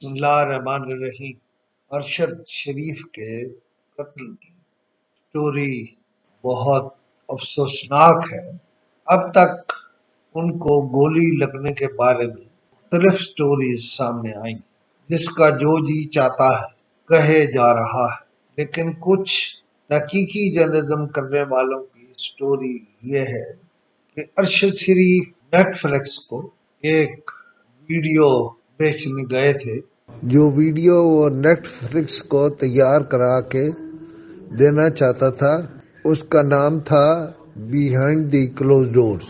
بسم اللہ الرحمن الرحیم۔ ارشد شریف کے قتل کی سٹوری بہت افسوسناک ہے۔ اب تک ان کو گولی لگنے کے بارے میں مختلف سٹوریز سامنے آئیں، جس کا جو جی چاہتا ہے کہے جا رہا ہے، لیکن کچھ تحقیقی جرنلزم کرنے والوں کی سٹوری یہ ہے کہ ارشد شریف نیٹ فلکس کو ایک ویڈیو بیچنے گئے تھے، جو ویڈیو وہ نیٹ فلکس کو تیار کرا کے دینا چاہتا تھا۔ اس کا نام تھا behind the closed doors.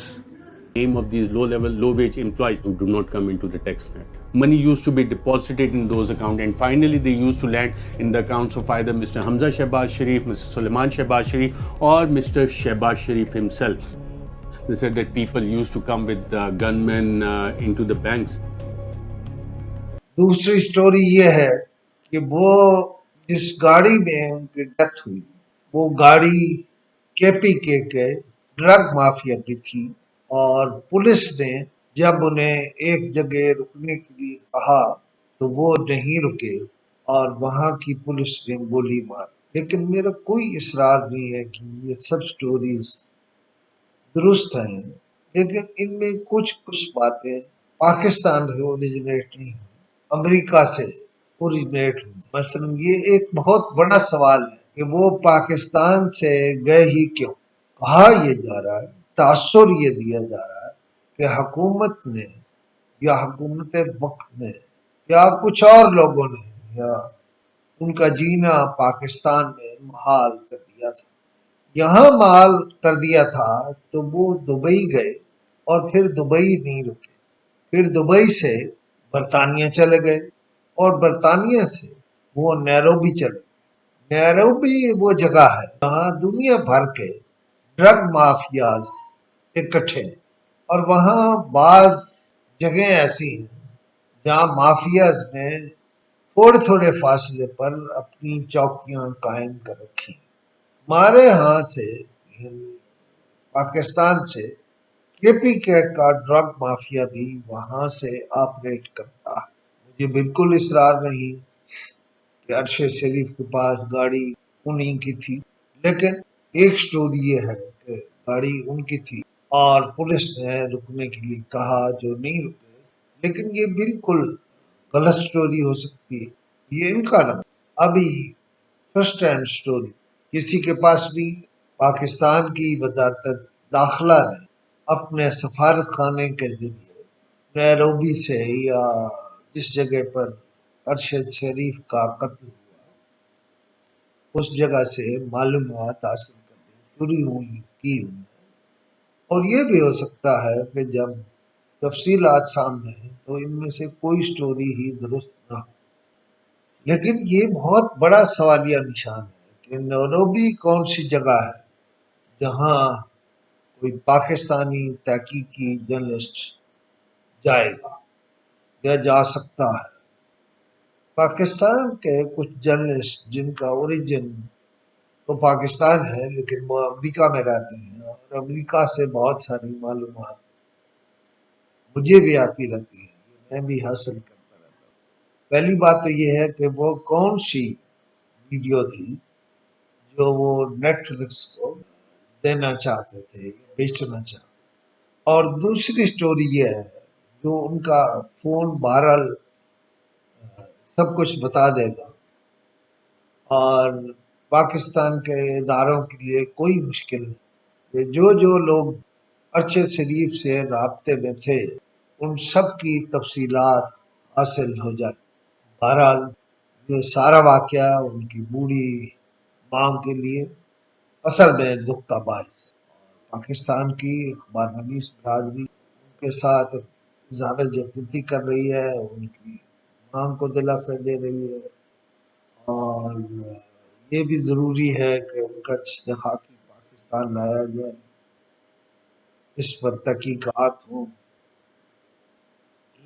Name of these low-wage employees who do not come into the tax net. Money used to be deposited in those accounts, and finally they used to land in the accounts of either Mr. Hamza Shehbaz Sharif, Mr. Sulaiman Shehbaz Sharif, or Mr. Shehbaz Sharif himself. They said that people used to come with gunmen into the banks. دوسری story یہ ہے کہ وہ جس گاڑی میں ان کی death ہوئی وہ گاڑی کے پی کے ڈرگ مافیا کی تھی، اور پولیس نے جب انہیں ایک جگہ رکنے کے لیے کہا تو وہ نہیں رکے اور وہاں کی پولیس نے گولی مار۔ لیکن میرا کوئی اصرار نہیں ہے کہ یہ سب سٹوریز درست ہیں، لیکن ان میں کچھ باتیں پاکستان سے اوریجنیٹ نہیں ہوئی، امریکہ سے اوریجنیٹ ہوئی۔ مثلا یہ ایک بہت بڑا سوال ہے کہ وہ پاکستان سے گئے ہی کیوں؟ کہا یہ جا رہا ہے، تاثر یہ دیا جا رہا ہے کہ حکومت نے یا حکومت وقت نے یا کچھ اور لوگوں نے یا ان کا جینا پاکستان میں محال کر دیا تھا۔ یہاں محال کر دیا تھا تو وہ دبئی گئے اور پھر دبئی نہیں رکے، پھر دبئی سے برطانیہ چلے گئے اور برطانیہ سے وہ نیروبی چلے گئے۔ نیروبی وہ جگہ ہے جہاں دنیا بھر کے ڈرگ مافیاز اکٹھے ہیں، اور وہاں بعض جگہیں ایسی ہیں جہاں مافیاز نے تھوڑے فاصلے پر اپنی چوکیاں قائم کر رکھی ہیں۔ ہمارے ہاں سے پاکستان سے کے پی کے کا ڈرگ مافیا بھی وہاں سے آپریٹ کرتا ہے۔ مجھے بالکل اصرار نہیں کہ ارشد شریف کے پاس گاڑی انہی کی تھی، لیکن ایک سٹوری یہ ہے کہ گاڑی ان کی تھی اور پولیس نے رکنے کے لیے کہا جو نہیں رکے، لیکن یہ بالکل غلط سٹوری ہو سکتی ہے، یہ ان کا نام ابھی فرسٹ ہینڈ سٹوری کسی کے پاس بھی۔ پاکستان کی وزارت داخلہ نے اپنے سفارت خانے کے ذریعے نیروبی سے یا جس جگہ پر ارشد شریف کا قتل ہوا اس جگہ سے معلومات حاصل کرنی شروع کی ہوئی ہے، اور یہ بھی ہو سکتا ہے کہ جب تفصیلات سامنے ہیں تو ان میں سے کوئی سٹوری ہی درست نہ ہو۔ لیکن یہ بہت بڑا سوالیہ نشان ہے کہ نیروبی کون سی جگہ ہے جہاں کوئی پاکستانی تحقیقی جرنلسٹ جائے گا یا جا سکتا ہے۔ پاکستان کے کچھ جرنلسٹ جن کا اوریجن تو پاکستان ہے لیکن وہ امریکہ میں رہتے ہیں، اور امریکہ سے بہت ساری معلومات مجھے بھی آتی رہتی ہیں، میں بھی حاصل کرتا رہتا ہوں۔ پہلی بات تو یہ ہے کہ وہ کون سی ویڈیو تھی جو وہ نیٹ فلکس کو دینا چاہتے تھے، بیچنا چاہتے تھے، اور دوسری سٹوری یہ ہے جو ان کا فون بہرحال سب کچھ بتا دے گا، اور پاکستان کے اداروں کے لیے کوئی مشکل نہیں کہ جو لوگ ارشد شریف سے رابطے میں تھے ان سب کی تفصیلات حاصل ہو جائے۔ بہرحال یہ سارا واقعہ ان کی بوڑھی ماں کے لیے اصل میں دکھ کا باعث ہے۔ پاکستان کی اخبار نویس برادری ان کے ساتھ اظہار یکجہتی کر رہی ہے، ان کی ماں کو دلاسا دے رہی ہے، اور یہ بھی ضروری ہے کہ ان کا استحقاقی پاکستان لایا جائے، اس پر تحقیقات ہوں،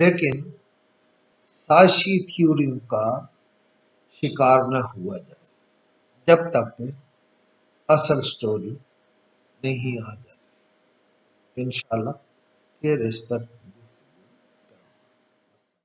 لیکن سازشی تھیوریوں کا شکار نہ ہوا جائے جب تک اصل سٹوری نہیں آ جاتی۔ انشاءاللہ پھر اس پر